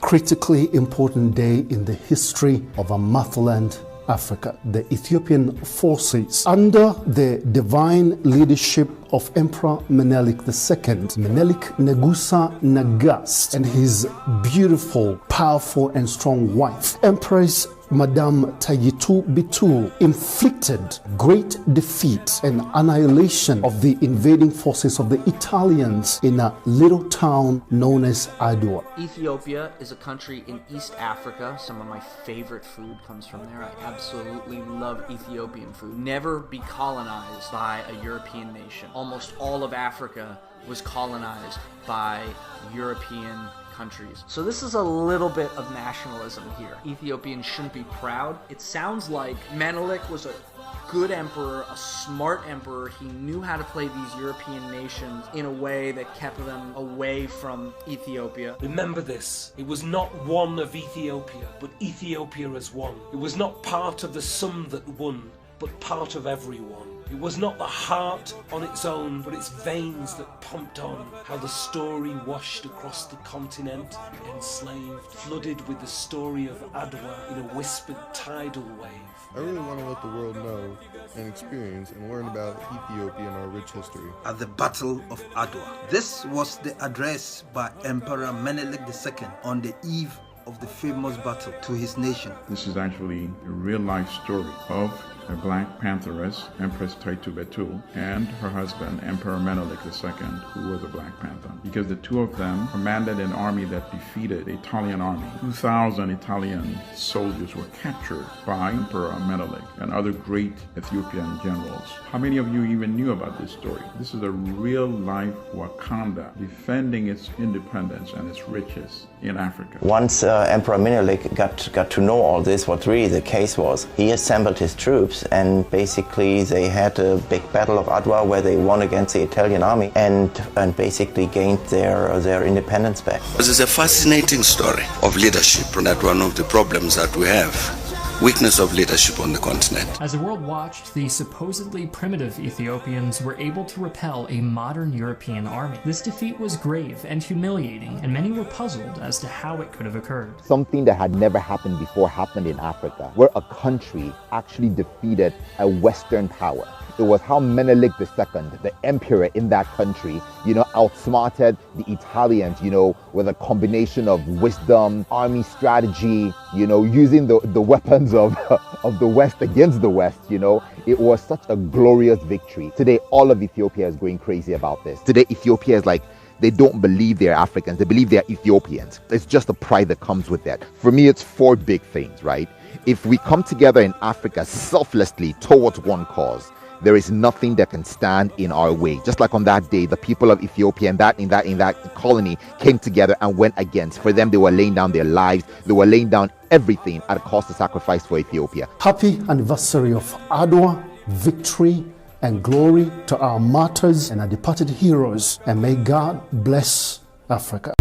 critically important day in the history of our motherland, Africa. The Ethiopian forces, under the divine leadership of Emperor Menelik II, Menelik Negusa Nagast, and his beautiful, powerful, and strong wife, Empress Madame Tayitu Bitul, inflicted great defeat and annihilation of the invading forces of the Italians in a little town known as Adwa. Ethiopia is a country in East Africa. Some of my favorite food comes from there. I absolutely love Ethiopian food. Never be colonized by a European nation. Almost all of Africa was colonized by European countries. So this is a little bit of nationalism here. Ethiopians shouldn't be proud. It sounds like Menelik was a good emperor, a smart emperor. He knew how to play these European nations in a way that kept them away from Ethiopia. Remember this, it was not one of Ethiopia, but Ethiopia as one. It was not part of the some that won, but part of everyone. It was not the heart on its own, but its veins that pumped on. How the story washed across the continent, enslaved, flooded with the story of Adwa in a whispered tidal wave. I really want to let the world know and experience and learn about Ethiopia and our rich history. At the Battle of Adwa. This was the address by Emperor Menelik II on the eve of the famous battle to his nation. This is actually a real-life story of a Black Pantheress, Empress Tayitu Bitul, and her husband, Emperor Menelik II, who was a Black Panther. Because the two of them commanded an army that defeated the Italian army. 2,000 Italian soldiers were captured by Emperor Menelik and other great Ethiopian generals. How many of you even knew about this story? This is a real-life Wakanda defending its independence and its riches in Africa. Once Emperor Menelik got to know all this, what really the case was, he assembled his troops and basically they had a big battle of Adwa where they won against the Italian army and basically gained their independence back. This is a fascinating story of leadership, and that's one of the problems that we have. Weakness of leadership on the continent. As the world watched, the supposedly primitive Ethiopians were able to repel a modern European army. This defeat was grave and humiliating, and many were puzzled as to how it could have occurred. Something that had never happened before happened in Africa, where a country actually defeated a Western power. It was how Menelik II, the emperor in that country, outsmarted the Italians, with a combination of wisdom, army strategy, using the weapons of the West against the West, It was such a glorious victory. Today, all of Ethiopia is going crazy about this. Today, Ethiopia is like, they don't believe they're Africans. They believe they're Ethiopians. It's just the pride that comes with that. For me, it's four big things, right? If we come together in Africa selflessly towards one cause, there is nothing that can stand in our way. Just like on that day, the people of Ethiopia in that colony came together and went against. For them, they were laying down their lives. They were laying down everything at a cost of sacrifice for Ethiopia. Happy anniversary of Adwa, victory and glory to our martyrs and our departed heroes. And may God bless Africa.